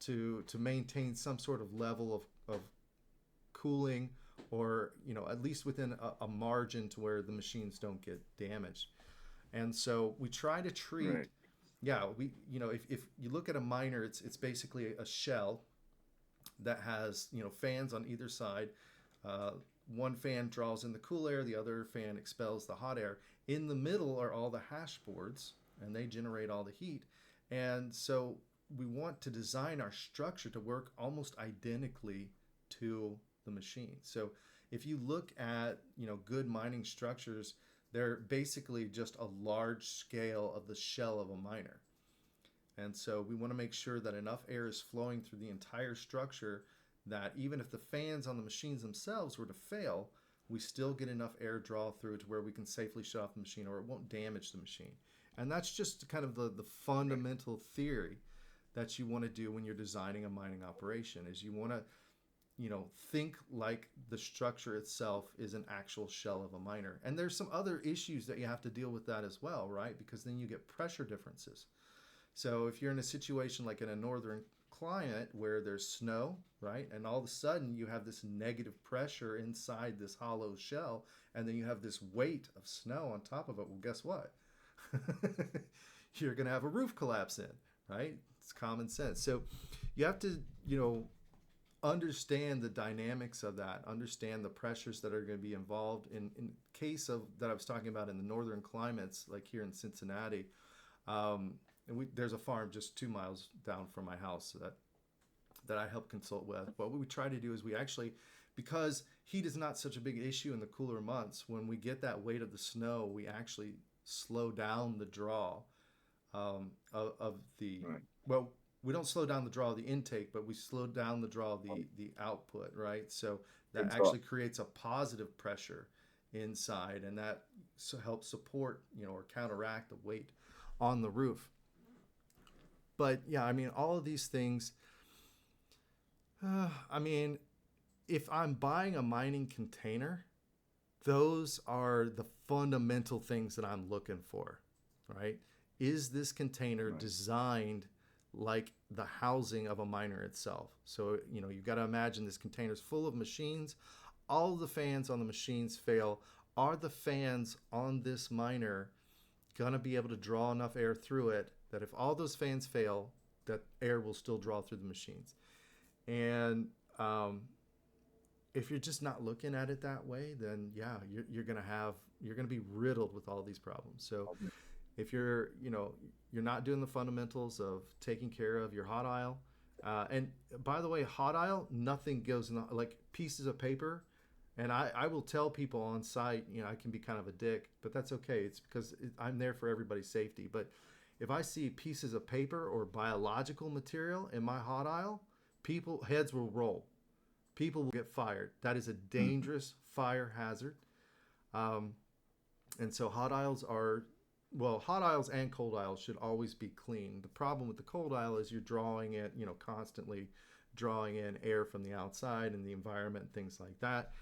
to maintain some sort of level of cooling, or at least within a margin to where the machines don't get damaged. And so we try to treat, Right. we if you look at a miner, it's basically a shell that has fans on either side. One fan draws in the cool air, the other fan expels the hot air. In the middle are all the hash boards, and they generate all the heat. And so we want to design our structure to work almost identically to the machine. So if you look at good mining structures, they're basically just a large scale of the shell of a miner. And so we want to make sure that enough air is flowing through the entire structure that even if the fans on the machines themselves were to fail, we still get enough air draw through to where we can safely shut off the machine, or it won't damage the machine. And that's just kind of the fundamental theory that you want to do when you're designing a mining operation, is you want to think like the structure itself is an actual shell of a miner. And there's some other issues that you have to deal with that as well, right? Because then you get pressure differences. So if you're in a situation like in a northern climate where there's snow, right? And all of a sudden you have this negative pressure inside this hollow shell, and then you have this weight of snow on top of it. Well, guess what? You're going to have a roof collapse in, right? It's common sense. So you have to, understand the dynamics of that, understand the pressures that are going to be involved in case of that I was talking about in the northern climates, like here in Cincinnati. And there's a farm just 2 miles down from my house that I help consult with. What we try to do is we actually, because heat is not such a big issue in the cooler months, when we get that weight of the snow, we actually slow down the draw of the, Right. well, we don't slow down the draw of the intake, but we slow down the draw of the output, right? So that Good talk. actually creates a positive pressure inside, and that helps support, or counteract the weight on the roof. But yeah, I mean, all of these things, I mean, if I'm buying a mining container, those are the fundamental things that I'm looking for, right? Is this container Right. designed like the housing of a miner itself? So, you've got to imagine this container's full of machines. All of the fans on the machines fail. Are the fans on this miner going to be able to draw enough air through it that if all those fans fail, that air will still draw through the machines? And if you're just not looking at it that way, then yeah, you're going to be riddled with all these problems. So if you're not doing the fundamentals of taking care of your hot aisle, and by the way, hot aisle, nothing goes in like pieces of paper. And I will tell people on site, I can be kind of a dick, but that's okay. It's because I'm there for everybody's safety. But if I see pieces of paper or biological material in my hot aisle, heads will roll. People will get fired. That is a Mhm. dangerous fire hazard. Um, and so hot aisles and cold aisles should always be clean. The problem with the cold aisle is you're drawing it, constantly drawing in air from the outside and the environment and things like that.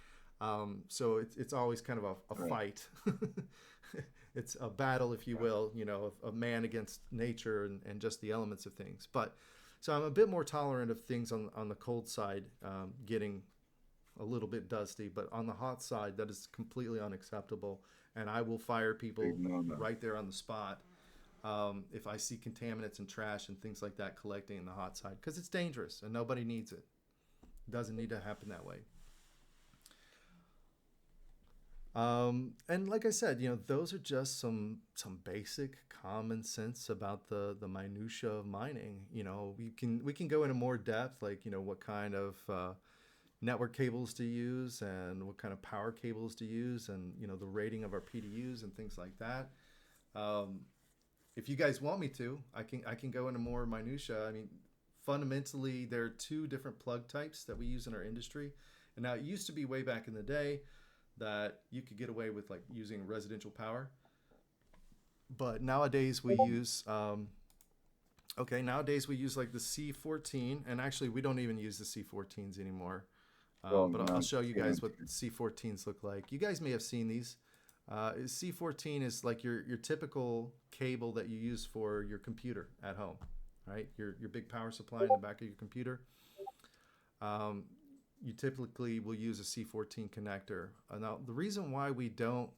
So it's always kind of a Right. fight. It's a battle, if you will, of man against nature and just the elements of things. But so I'm a bit more tolerant of things on the cold side getting a little bit dusty, but on the hot side, that is completely unacceptable. And I will fire Big people no no. right there on the spot if I see contaminants and trash and things like that collecting in the hot side because it's dangerous and nobody needs it. It doesn't need to happen that way. And like I said, those are just some basic common sense about the minutia of mining. We can go into more depth, like what kind of network cables to use and what kind of power cables to use, and the rating of our PDUs and things like that. Um, if you guys want me to, I can go into more minutia. I mean, fundamentally, there are two different plug types that we use in our industry, and now it used to be way back in the day that you could get away with like using residential power. But nowadays we use nowadays we use like the C14, and actually we don't even use the C14s anymore. Well, But I'll not show you guys what C19. C14s look like. You guys may have seen these. C14 is like your typical cable that you use for your computer at home, right? Your big power supply in the back of your computer. Um, you typically will use a C14 connector. Now, the reason why we don't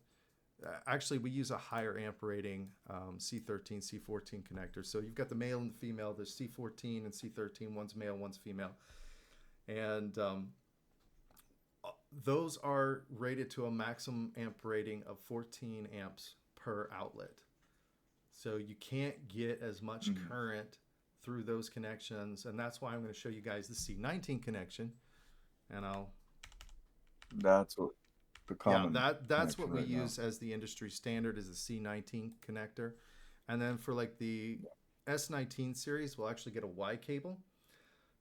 actually we use a higher amp rating C13, C14 connector. So you've got the male and the female. There's C14 and C13. One's male, one's female, and those are rated to a maximum amp rating of 14 amps per outlet. So you can't get as much Mhm. current through those connections, and that's why I'm going to show you guys the C19 connection, and I'll That's what the yeah, common that's what connection we right now. use as the industry standard is the C19 connector. And then for like the S19 series, we'll actually get a Y cable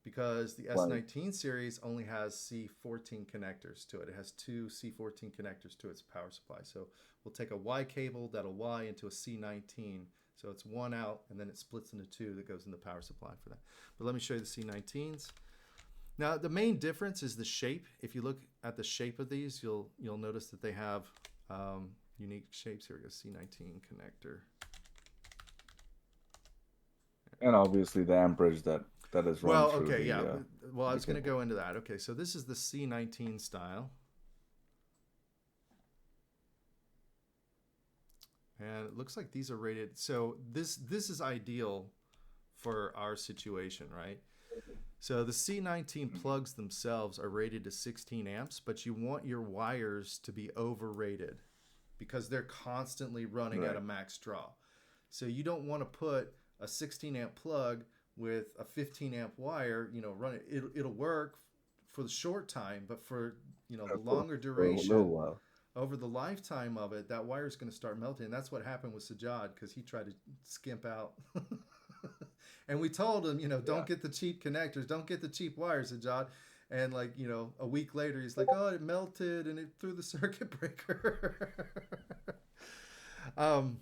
because the Like S19 series only has C14 connectors to it. It has two C14 connectors to its power supply. So we'll take a Y cable that'll Y into a C19. So it's one out and then it splits into two that goes in the power supply for that. But let me show you the C19s. Now the main difference is the shape. If you look at the shape of these, you'll notice that they have unique shapes. Here we go, C19 connector. and obviously the amperage that is run Well, through okay, yeah. Well, I the was going to cable. go into that. Okay, so this is the C19 style, and it looks like these are rated. So this is ideal for our situation, right? So the C19 Mhm. plugs themselves are rated to 16 amps, but you want your wires to be overrated because they're constantly running at a Right. max draw. So you don't want to put a 16 amp plug with a 15 amp wire, run it. It'll work for the short time, but for, the For longer for a little duration, while. over the lifetime of it, that wire is going to start melting. And that's what happened with Sajad because he tried to skimp out. And we told him, don't Yeah. get the cheap connectors, don't get the cheap wires, Sajad. And like, a week later, he's like, oh, it melted and it threw the circuit breaker. um,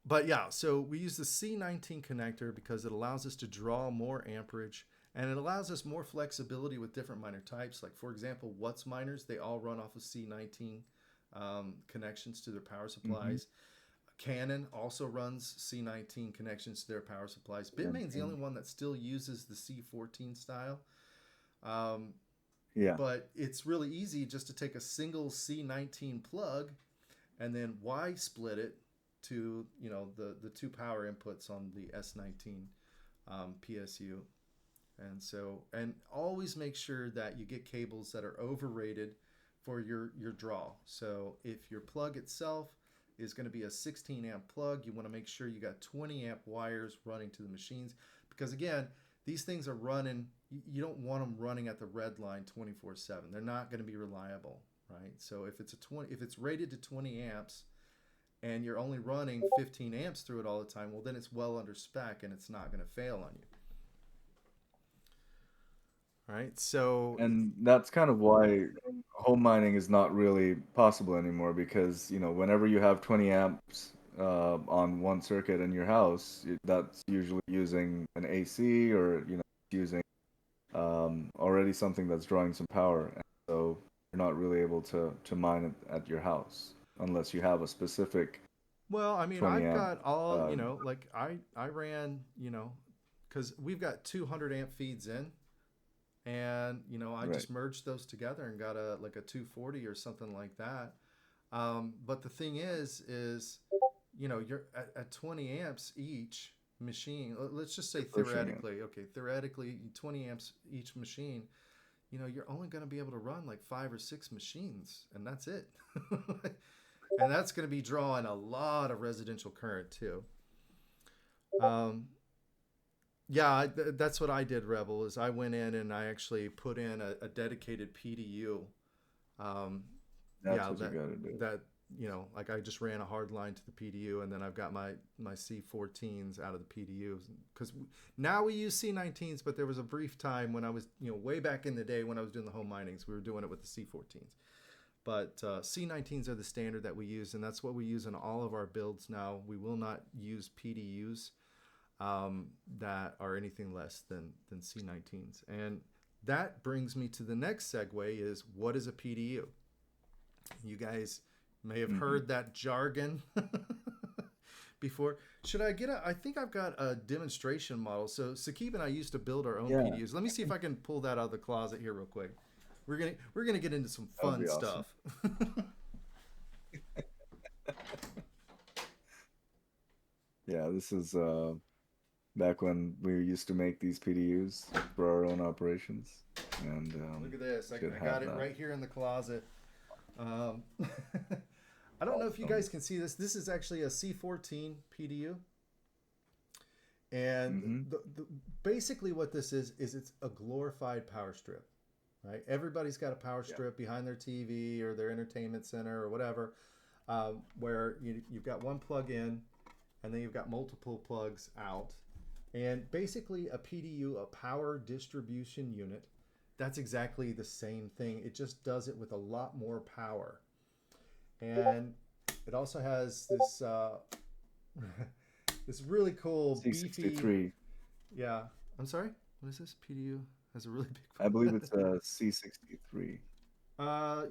but yeah, so we use the C19 connector because it allows us to draw more amperage and it allows us more flexibility with different miner types. Like, for example, Watts miners, they all run off of C19 connections to their power Hmm. supplies. Canon also runs C19 connections to their power supplies. Same Bitmain's the only thing. one that still uses the C14 style. Um, Yeah. but it's really easy just to take a single C19 plug and then Y split it to the two power inputs on the S19 PSU. And always make sure that you get cables that are overrated for your draw. So if your plug itself is going to be a 16 amp plug, you want to make sure you got 20 amp wires running to the machines because again, these things are running. You don't want them running at the red line 24/7. They're not going to be reliable, right? So if it's rated to 20 amps and you're only running 15 amps through it all the time, well then it's well under spec and it's not going to fail on you. Right? So And that's kind of why home mining is not really possible anymore because, whenever you have 20 amps on one circuit in your house, that's usually using an AC or, using already something that's drawing some power. And so not really able to mine it at your house unless you have a specific Well, I mean, 20 I've amp. got all, Uh, like I ran, because we've got 200 amp feeds in, and I right. just merged those together and got a like a 240 or something like that. But the thing is you're at 20 amps each machine. Let's just say You're pushing it. theoretically, okay, theoretically 20 amps each machine. You're only going to be able to run like 5 or 6 machines, and that's it. And that's going to be drawing a lot of residential current too. Um, yeah, that's what I did. Rebel is I went in and I actually put in a dedicated PDU. Um, That's yeah, what you got to do. that like I just ran a hard line to the PDU, and then I've got my C14s out of the PDU because now we use C19s, but there was a brief time when I was way back in the day when I was doing the home minings, we were doing it with the C14s. But C19s are the standard that we use, and that's what we use in all of our builds now. We will not use PDUs that are anything less than C19s. And that brings me to the next segue: is what is a PDU? You guys may have Hmm. heard that jargon before. Should I get a? I think I've got a demonstration model. So Sakib and I used to build our own Yeah, PDUs. Let me see if I can pull that out of the closet here real quick. We're gonna get into some that would fun be awesome. stuff. Yeah, this is back when we used to make these PDUs for our own operations, and Look at this. should I have got it that. right here in the closet. Um, I don't know if you Awesome. guys can see this. This is actually a C14 PDU. And Hmm. basically what this is it's a glorified power strip, right? Everybody's got a power Yeah. strip behind their TV or their entertainment center or whatever, where you've got one plug in and then you've got multiple plugs out. And basically, a PDU, a power distribution unit, that's exactly the same thing. It just does it with a lot more power. And it also has this this really cool beefy. C63. Yeah, I'm sorry. What is this? PDU has a really I big believe it's butt. a C63.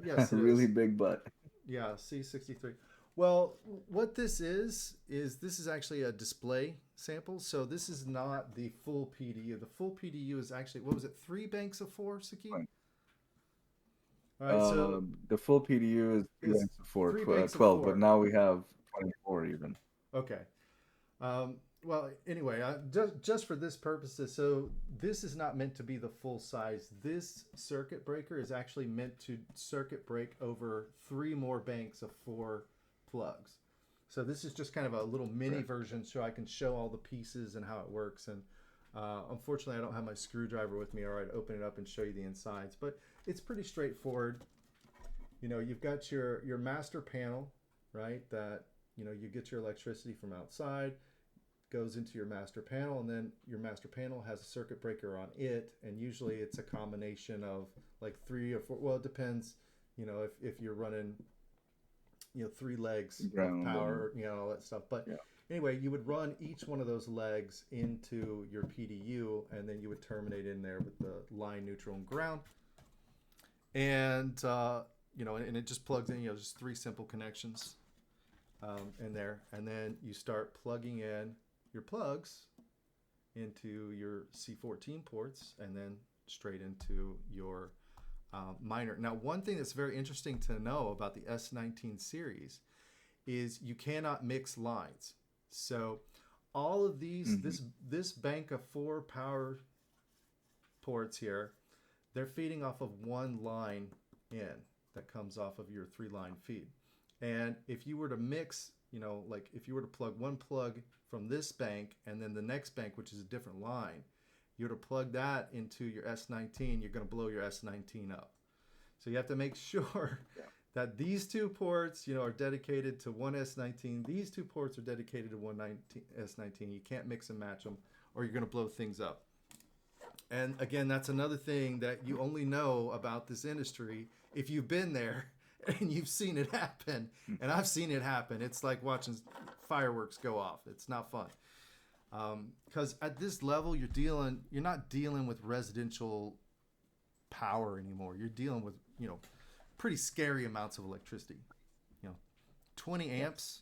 Yes, it Really is. big butt. Yeah, C63. Well, what this is this is actually a display sample. So this is not the full PDU. The full PDU is actually, what was it, 3 banks of 4, Sakib? All right, so The full PDU is three is banks of four, three banks of 12, but 4. now we have 24 even. Okay. Well, anyway, just for this purposes, so this is not meant to be the full size. This circuit breaker is actually meant to circuit break over 3 more banks of 4 plugs. So this is just kind of a little mini Right. version so I can show all the pieces and how it works. And unfortunately, I don't have my screwdriver with me, or I'd open it up and show you the insides. But it's pretty straightforward. You've got your master panel, right? That you get your electricity from outside, goes into your master panel, and then your master panel has a circuit breaker on it, and usually it's a combination of like 3 or 4. Well, it depends. If you're running 3 legs of Ground and power, all that stuff. But yeah. anyway, you would run each one of those legs into your PDU, and then you would terminate in there with the line, neutral, and ground. And and it just plugs in. Just 3 simple connections in there, and then you start plugging in your plugs into your C14 ports, and then straight into your miner. Now, one thing that's very interesting to know about the S19 series is you cannot mix lines. So all of these, Hmm. this bank of 4 power ports here, they're feeding off of one line in that comes off of your 3-line feed. And if you were to mix, like if you were to plug one plug from this bank and then the next bank, which is a different line, you were to plug that into your S19, you're going to blow your S19 up. So you have to make sure Yeah. that these 2 ports, are dedicated to one S19. These 2 ports are dedicated to one S19. You can't mix and match them, or you're going to blow things up. And again, that's another thing that you only know about this industry if you've been there and you've seen it happen. And I've seen it happen. It's like watching fireworks go off. It's not fun. Because at this level, you're not dealing with residential power anymore. You're dealing with, pretty scary amounts of electricity. You know, 20 Yes. amps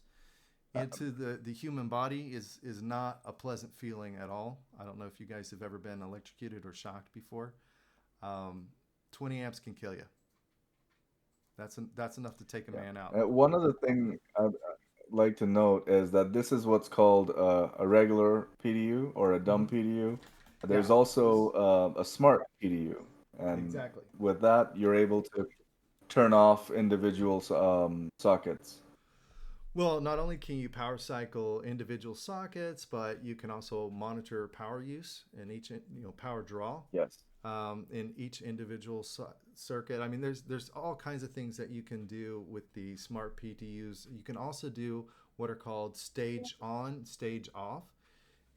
into the human body is not a pleasant feeling at all. I don't know if you guys have ever been electrocuted or shocked before. Um, 20 amps can kill you. That's enough to take a Yeah. man out. One other thing I'd like to note is that this is what's called a regular PDU or a Hmm. dumb PDU. Yeah, There's also a smart PDU, and exactly. with that, you're able to turn off individual sockets. Well, not only can you power cycle individual sockets, but you can also monitor power use in each, power draw Yes. in each individual circuit. I mean, there's all kinds of things that you can do with the smart PTUs. You can also do what are called stage on, stage off.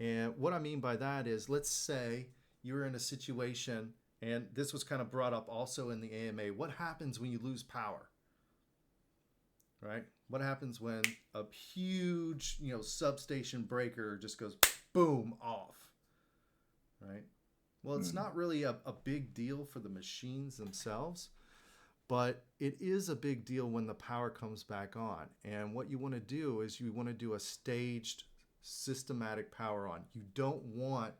And what I mean by that is, let's say you're in a situation, and this was kind of brought up also in the AMA. What happens when you lose power? Right? What happens when a huge, substation breaker just goes boom off, right? Well, it's Mm. not really a big deal for the machines themselves, but it is a big deal when the power comes back on. And what you want to do is you want to do a staged, systematic power on. You don't want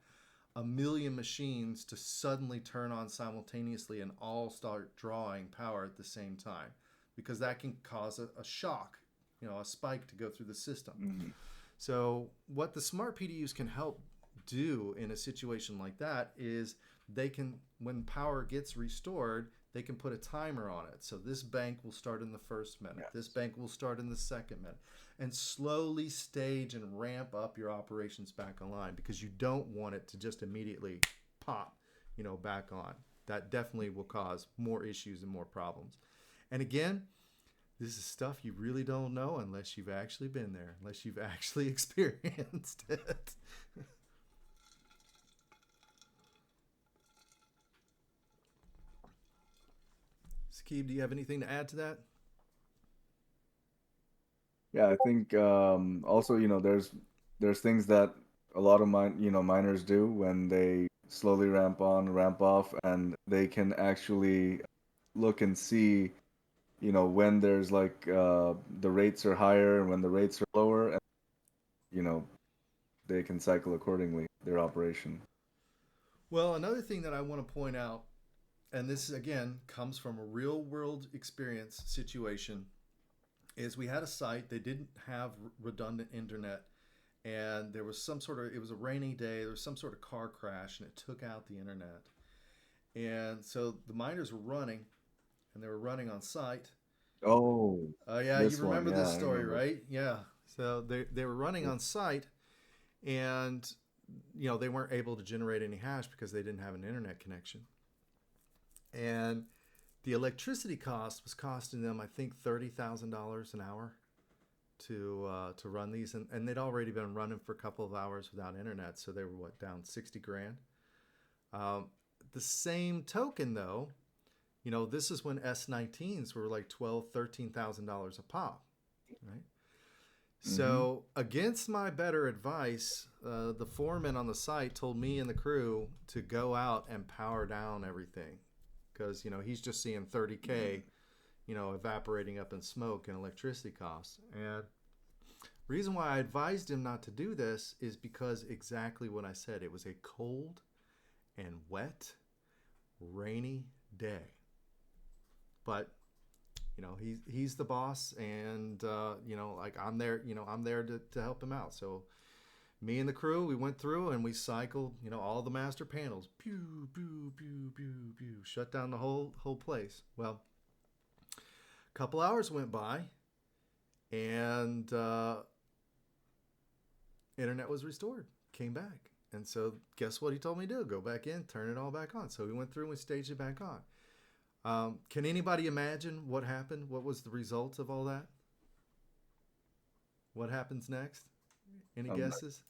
a million machines to suddenly turn on simultaneously and all start drawing power at the same time, because that can cause a shock, a spike to go through the system. Mm. So what the smart PDUs can help do in a situation like that is they can, when power gets restored, they can put a timer on it. So this bank will start in the first minute. This Yes. bank will start in the second minute, and slowly stage and ramp up your operations back online, because you don't want it to just immediately pop, back on. That definitely will cause more issues and more problems. And again, this is stuff you really don't know unless you've actually been there, unless you've actually experienced it. Skib, do you have anything to add to that? Yeah, I think also, there's things that a lot of miners do when they slowly ramp on, ramp off, and they can actually look and see, when there's like the rates are higher and when the rates are lower, and you know, they can cycle accordingly their operation. Well, another thing that I want to point out, and this again comes from a real world experience situation, is we had a site, they didn't have redundant internet, and there was some sort of, it was a rainy day, there was some sort of car crash, and it took out the internet. And so the miners were running, and they were running on site. Oh, Oh yeah, you this one, remember yeah, this I story, remember. right? Yeah. So they were running Yeah. on site, and they weren't able to generate any hash because they didn't have an internet connection. And the electricity cost was costing them, I think, $30,000 an hour to run these, and they'd already been running for a couple of hours without internet, so they were what, down 60 grand. Um, the same token, though, this is when S19s were like 12, $13,000 a pop, right? Mm-hmm. So, against my better advice, the foreman on the site told me and the crew to go out and power down everything, because he's just seeing 30K, evaporating up in smoke and electricity costs. And reason why I advised him not to do this is because exactly what I said. It was a cold and wet, rainy day, but he's the boss, and like I'm there, I'm there to help him out. So me and the crew, we went through and we cycled, all the master panels, pew pew pew pew pew, shut down the whole place. Well, a couple hours went by, and internet was restored, came back. And so guess what he told me to do? Go back in, turn it all back on. So we went through and we staged it back on. Can anybody imagine what happened? What was the result of all that? What happens next? Any I'm not, guesses?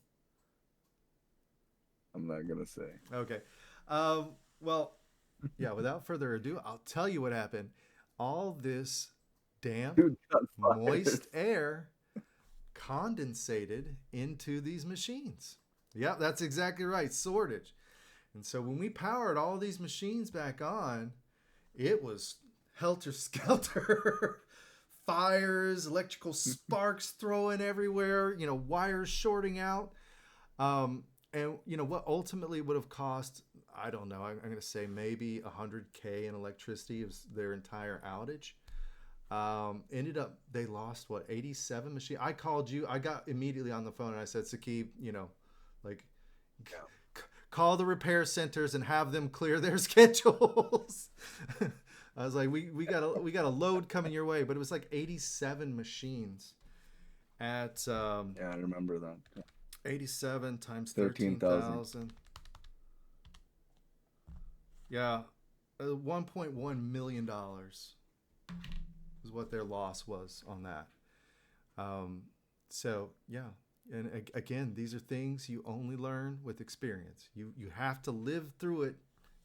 I'm not gonna say. Okay. Um, well, yeah, without further ado, I'll tell you what happened. All this damp, Dude got fired. moist air condensated into these machines. Yeah, that's exactly right. Shortage. And so when we powered all these machines back on, it was helter skelter. Fires, electrical sparks throwing everywhere, wires shorting out. And what ultimately would have cost, I don't know, I'm going to say maybe 100K in electricity of their entire outage. Ended up, they lost what, 87 machines. I called you, I got immediately on the phone and I said, Sakib, like, call the repair centers and have them clear their schedules. I was like, we got a load coming your way, but it was like 87 machines at Yeah, I remember that. Yeah. 87 times 13,000. 13,000. Yeah, $1.1 million is what their loss was on that. So yeah, and again, these are things you only learn with experience. You have to live through it.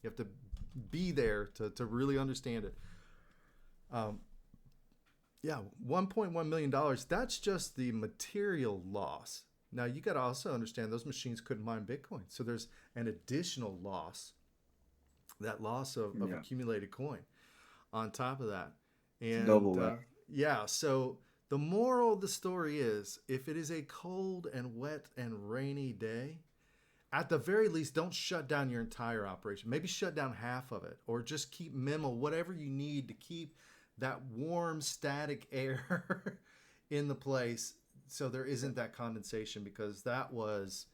You have to be there to really understand it. Um, yeah, $1.1 million. That's just the material loss. Now you got to also understand those machines couldn't mine Bitcoin, so there's an additional loss, that loss of Yeah, accumulated coin on top of that. it's a And double whammy. yeah, so the moral of the story is if it is a cold and wet and rainy day, at the very least, don't shut down your entire operation. Maybe shut down half of it, or just keep minimal, whatever you need to keep that warm, static air in the place so there isn't that condensation, because that was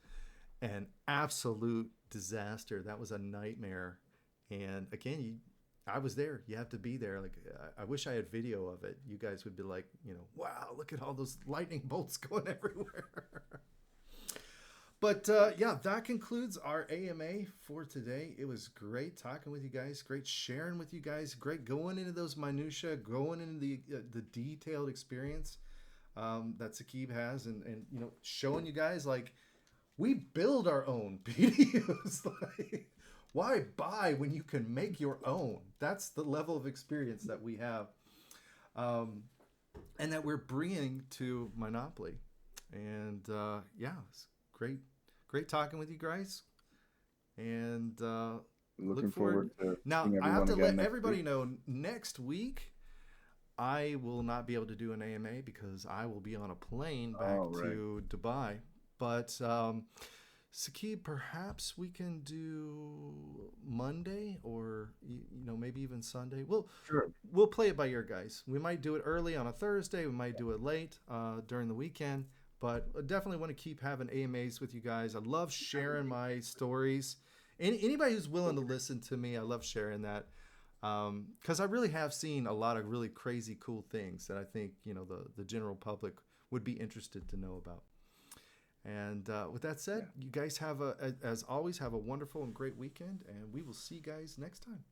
an absolute disaster. That was a nightmare. And again, I was there. You have to be there. Like, I wish I had video of it. You guys would be like, wow, look at all those lightning bolts going everywhere. But yeah, that concludes our AMA for today. It was great talking with you guys, great sharing with you guys, great going into those minutia, going into the detailed experience that Sakib has, and showing you guys like we build our own PDUs. Like, why buy when you can make your own? That's the level of experience that we have, and that we're bringing to Monopoly. And yeah, it's great talking with you guys. And look Looking forward. forward to Now seeing I have everyone to again let next week. everybody know next week I will not be able to do an AMA because I will be on a plane back Oh, right. to Dubai. But Sakib, perhaps we can do Monday, or maybe even Sunday. Sure. We'll play it by ear, guys. We might do it early on a Thursday. We might do it late during the weekend. But I definitely want to keep having AMAs with you guys. I love sharing my stories. Anybody who's willing to listen to me, I love sharing that, because I really have seen a lot of really crazy, cool things that I think the general public would be interested to know about. And with that said, Yeah. you guys have as always, have a wonderful and great weekend, and we will see you guys next time.